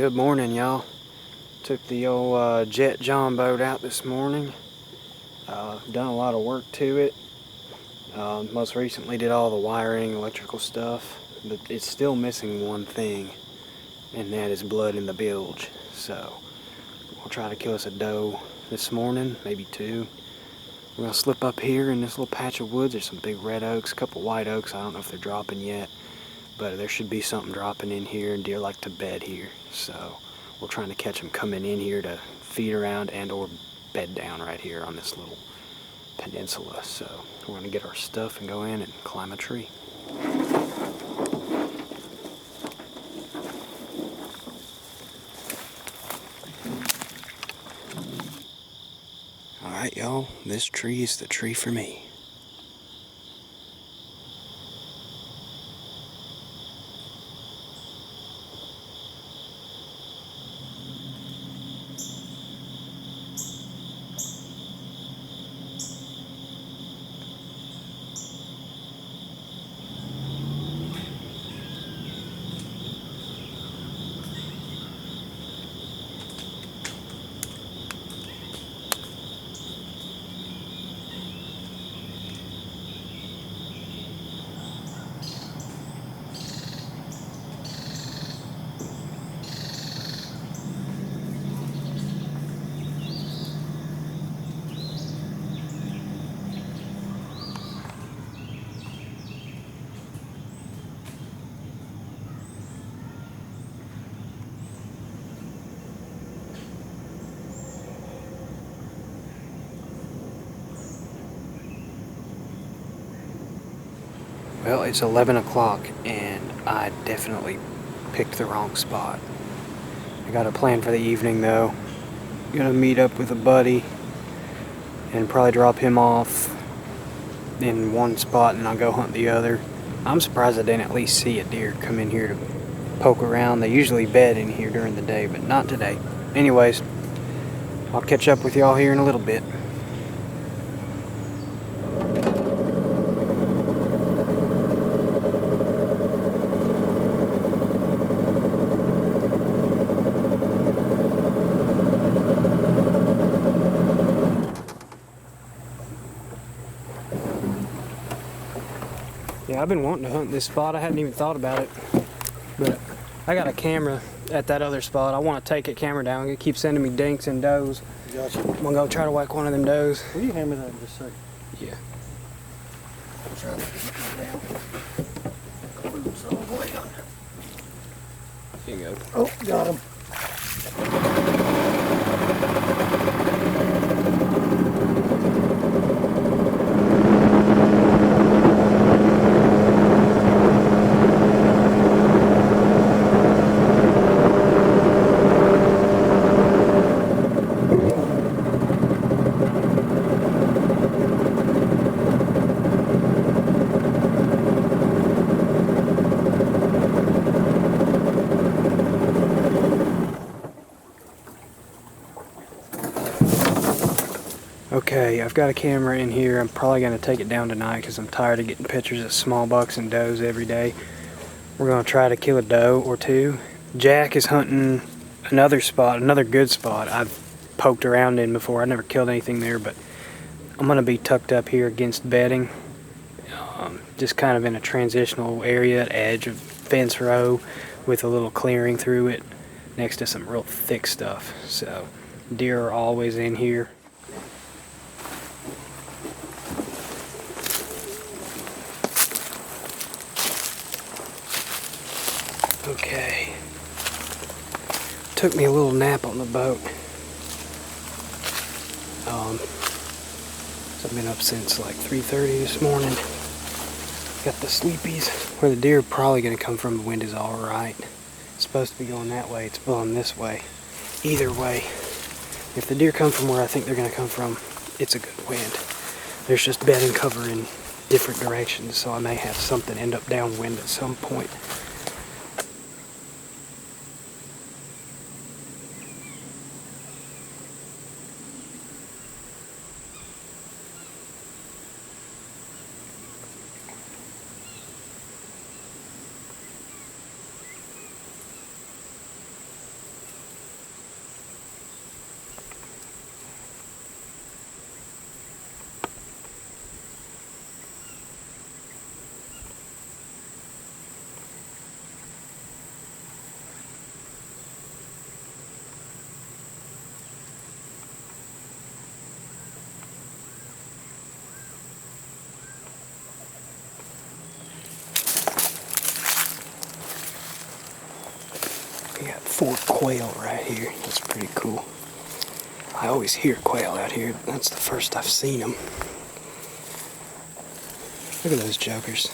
Good morning, y'all. Took the old Jet John boat out this morning. Done a lot of work to it. Most recently did all the wiring, electrical stuff, but it's still missing one thing, and that is blood in the bilge. So we'll try to kill us a doe this morning, maybe two. We're gonna slip up here in this little patch of woods. There's some big red oaks, a couple white oaks. I don't know if they're dropping yet, but there should be something dropping in here, and deer like to bed here. So we're trying to catch them coming in here to feed around and or bed down right here on this little peninsula. So we're gonna get our stuff and go in and climb a tree. Alright, y'all, this tree is the tree for me. Well, it's 11 o'clock and I definitely picked the wrong spot. I got a plan for the evening though. I'm gonna meet up with a buddy and probably drop him off in one spot and I'll go hunt the other. I'm surprised I didn't at least see a deer come in here to poke around. They usually bed in here during the day, but not today. Anyways, I'll catch up with y'all here in a little bit. Yeah, I've been wanting to hunt this spot. I hadn't even thought about it, but I got a camera at that other spot. I want to take it camera down. It keeps sending me dinks and does. Gotcha. I'm gonna go try to whack one of them does. Will you hand me that in just a second? Yeah. I'm trying to get it down. Boots all the way on. Here you go. Oh, got him. Okay, I've got a camera in here. I'm probably going to take it down tonight because I'm tired of getting pictures of small bucks and does every day. We're going to try to kill a doe or two. Jack is hunting another spot, another good spot I've poked around in before. I never killed anything there, but I'm going to be tucked up here against bedding. Just kind of in a transitional area at edge of fence row with a little clearing through it next to some real thick stuff. So deer are always in here. Okay, took me a little nap on the boat. So I've been up since like 3:30 this morning. Got the sleepies. Where the deer are probably going to come from, the wind is alright. It's supposed to be going that way, it's blowing this way. Either way, if the deer come from where I think they're going to come from, it's a good wind. There's just bedding cover in different directions, so I may have something end up downwind at some point. Fort quail right here. That's pretty cool. I always hear quail out here. That's the first I've seen them. Look at those jokers.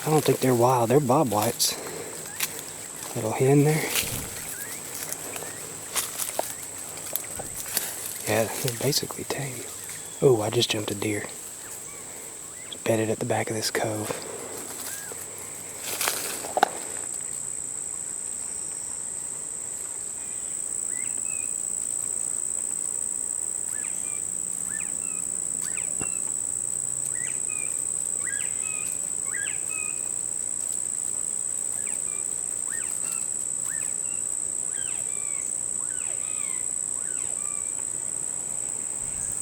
I don't think they're wild. They're bobwhites. Little hen there. Yeah, they're basically tame. Oh, I just jumped a deer. It's bedded at the back of this cove.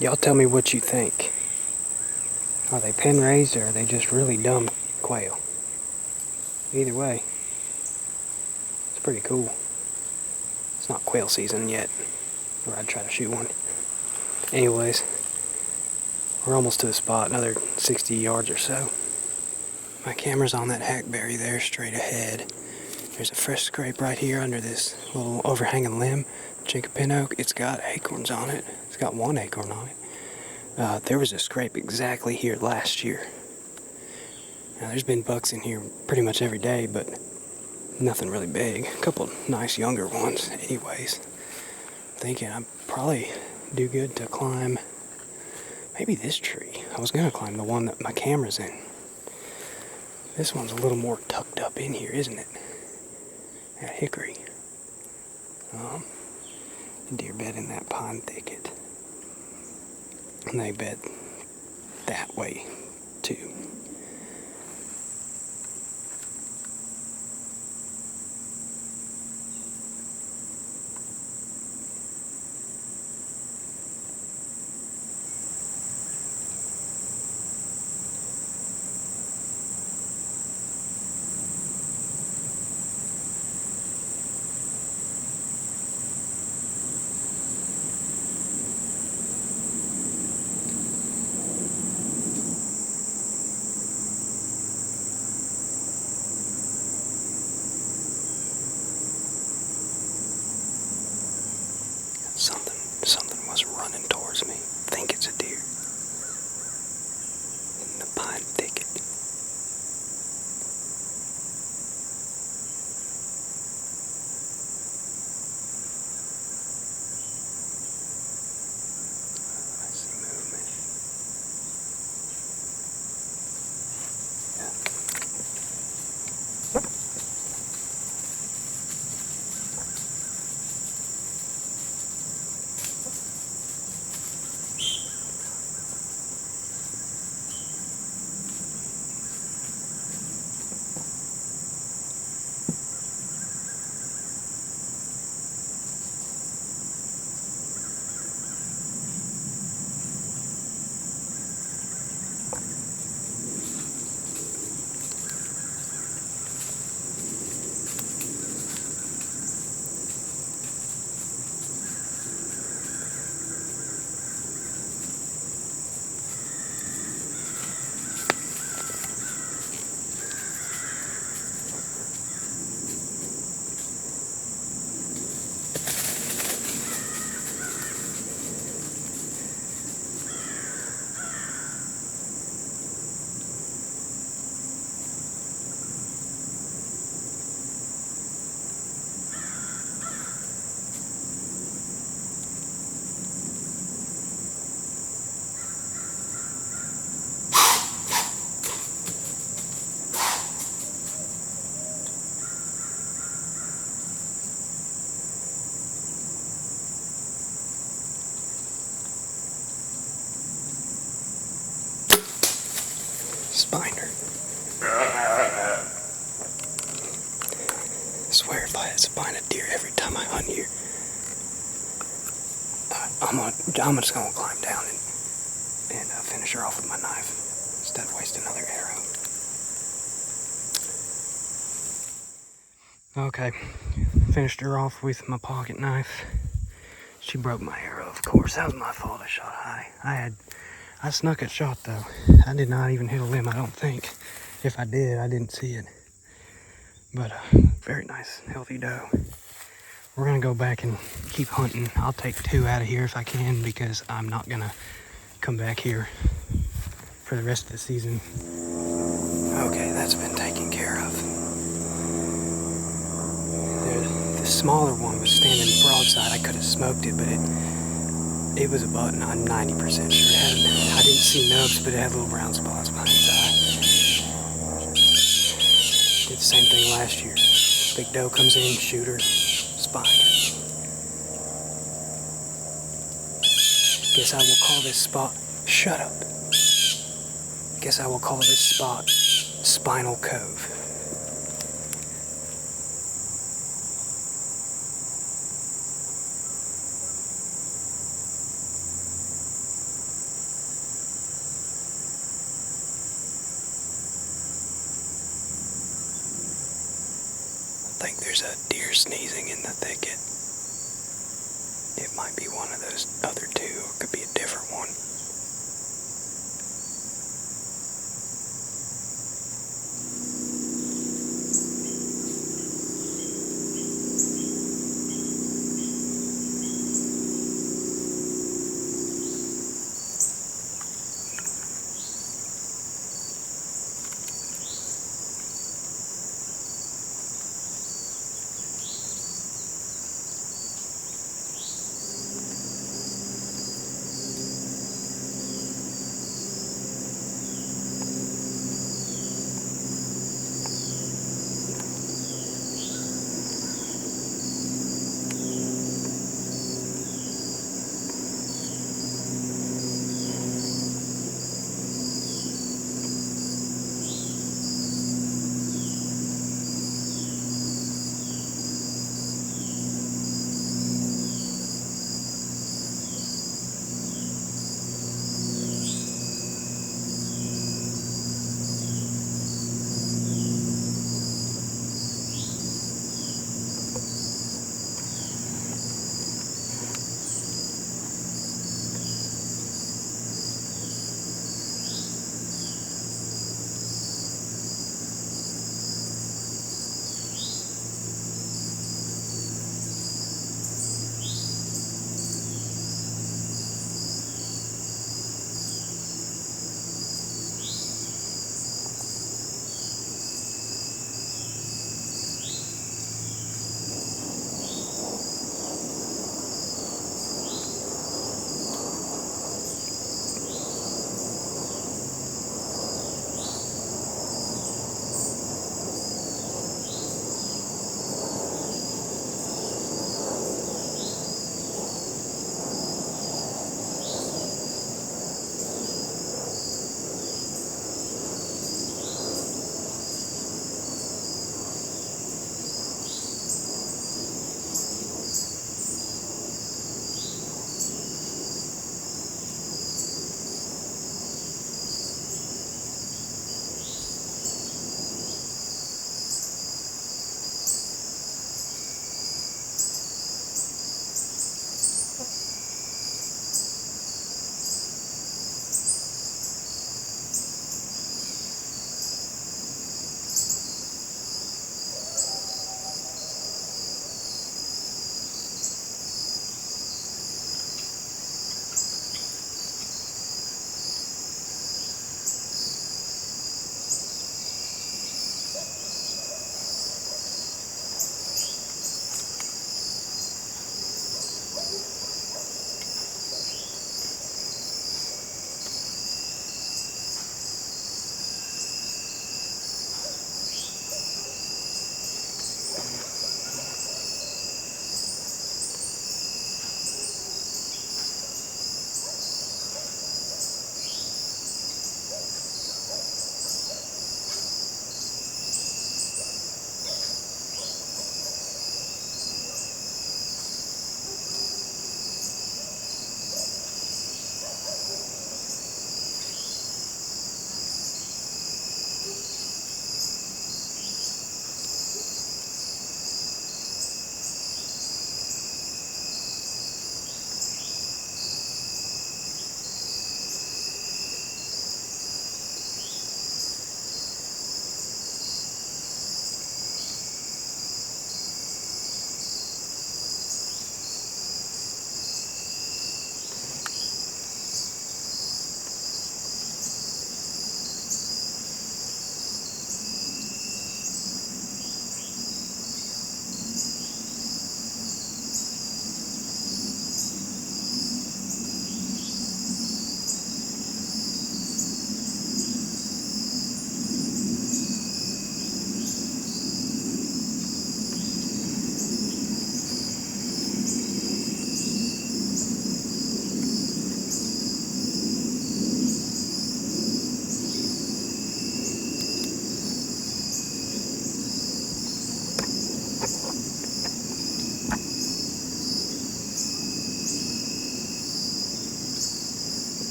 Y'all tell me what you think. Are they pen raised or are they just really dumb quail? Either way, it's pretty cool. It's not quail season yet, or I'd try to shoot one. Anyways, we're almost to the spot, another 60 yards or so. My camera's on that hackberry there, straight ahead. There's a fresh scrape right here under this little overhanging limb, chinkapin oak. It's got acorns on it. It's got one acorn on it. There was a scrape exactly here last year. Now, there's been bucks in here pretty much every day, but nothing really big. A couple nice younger ones. Anyways, I'm thinking I'd probably do good to climb maybe this tree. I was gonna climb the one that my camera's in. This one's a little more tucked up in here, isn't it? That hickory. Deer bed in that pine thicket. And they bed that way too. Something was running towards me. I think it's a deer. In the pine thicket. I see movement. Spiner. I swear if I had spine a deer every time I hunt here, I'm just gonna climb down and finish her off with my knife instead of wasting another arrow. Okay, finished her off with my pocket knife. She broke my arrow, of course. That was my fault. I shot high. I snuck a shot though. I did not even hit a limb, I don't think. If I did, I didn't see it. But very nice, healthy doe. We're gonna go back and keep hunting. I'll take 2 out of here if I can, because I'm not gonna come back here for the rest of the season. Okay, that's been taken care of. The smaller one was standing broadside. I could have smoked it, but it was a button. I'm 90% sure. I didn't see nubs, but it had little brown spots behind its eye. Did the same thing last year. Big doe comes in, shoot her, spine her. Guess I will call this spot. Shut up. Guess I will call this spot Spinal Cove. I think there's a deer sneezing in the thicket. It might be one of those other 2, or it could be a different one.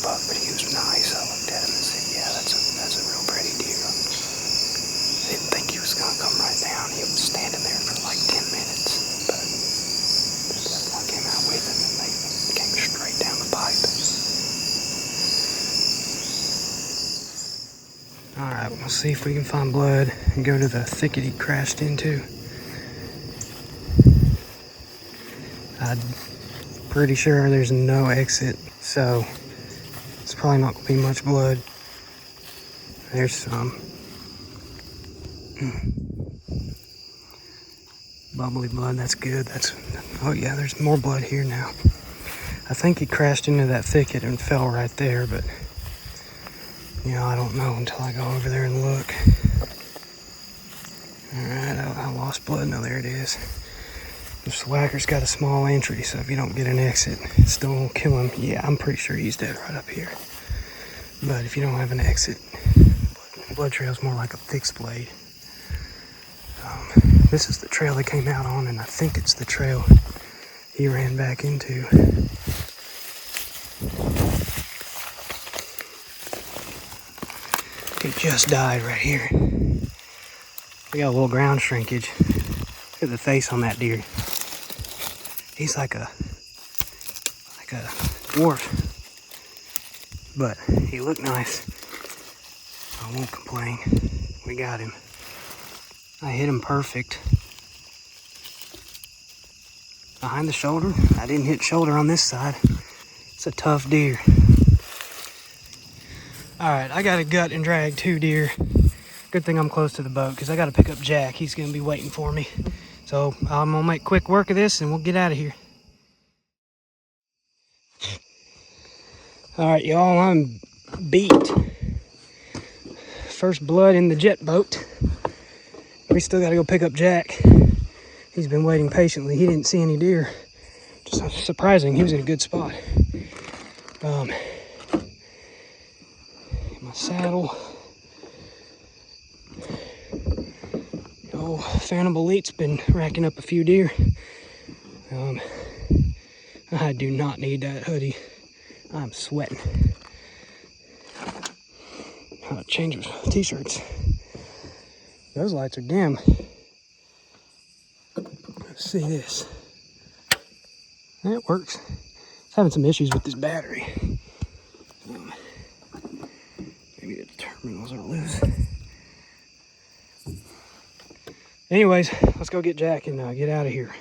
buck, but he was nice. I looked at him and said, yeah, that's a real pretty deer. I didn't think he was going to come right down. He was standing there for like 10 minutes, but that one came out with him and they came straight down the pipe. Alright, we'll see if we can find blood and go to the thicket he crashed into. I'm pretty sure there's no exit, so it's probably not going to be much blood. There's some. Bubbly blood, that's good. Oh yeah, there's more blood here now. I think he crashed into that thicket and fell right there, but you know, I don't know until I go over there and look. Alright, I lost blood. No, there it is. The swagger's got a small entry, so if you don't get an exit, it still won't kill him. Yeah, I'm pretty sure he's dead right up here. But if you don't have an exit, blood trail's more like a fixed blade. This is the trail they came out on, and I think it's the trail he ran back into. He just died right here. We got a little ground shrinkage. Look at the face on that deer. He's like a dwarf, but he looked nice. I won't complain. We got him. I hit him perfect. Behind the shoulder. I didn't hit shoulder on this side. It's a tough deer. Alright, I got to gut and drag 2 deer. Good thing I'm close to the boat because I got to pick up Jack. He's going to be waiting for me. So I'm going to make quick work of this and we'll get out of here. Alright, y'all, I'm beat. First blood in the jet boat. We still got to go pick up Jack. He's been waiting patiently. He didn't see any deer. Just surprising. He was in a good spot. My saddle. Oh, Phantom Elite's been racking up a few deer. I do not need that hoodie. I'm sweating. I'll change t-shirts. Those lights are dim. Let's see this. That works. It's having some issues with this battery. Maybe the terminals are loose. Anyways, let's go get Jack and get out of here.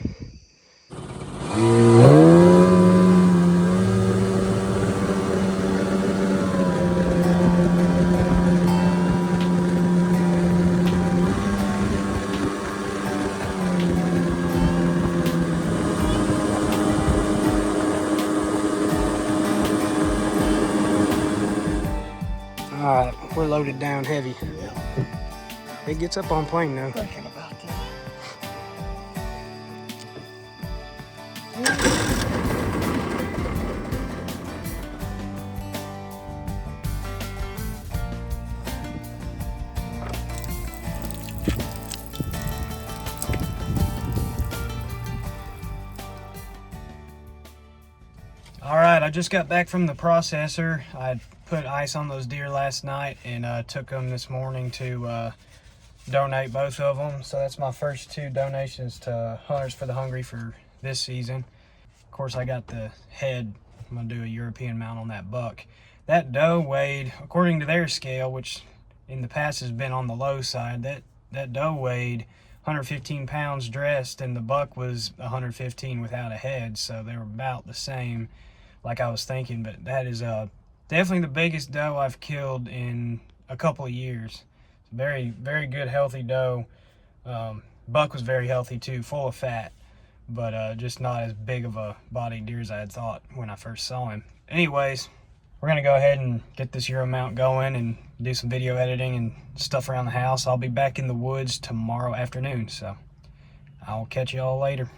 Alright, we're loaded down heavy. It gets up on plane though. Thinking about that. Alright, I just got back from the processor. I put ice on those deer last night and took them this morning to donate both of them. So that's my first 2 donations to Hunters for the Hungry for this season. Of course, I got the head. I'm going to do a European mount on that buck. That doe weighed, according to their scale, which in the past has been on the low side, that doe weighed 115 pounds dressed, and the buck was 115 without a head. So they were about the same, like I was thinking. But that is definitely the biggest doe I've killed in a couple of years. Very, very good, healthy doe. Buck was very healthy too, full of fat, but just not as big of a body deer as I had thought when I first saw him. Anyways, we're gonna go ahead and get this Euro mount going and do some video editing and stuff around the house. I'll be back in the woods tomorrow afternoon, so I'll catch you all later.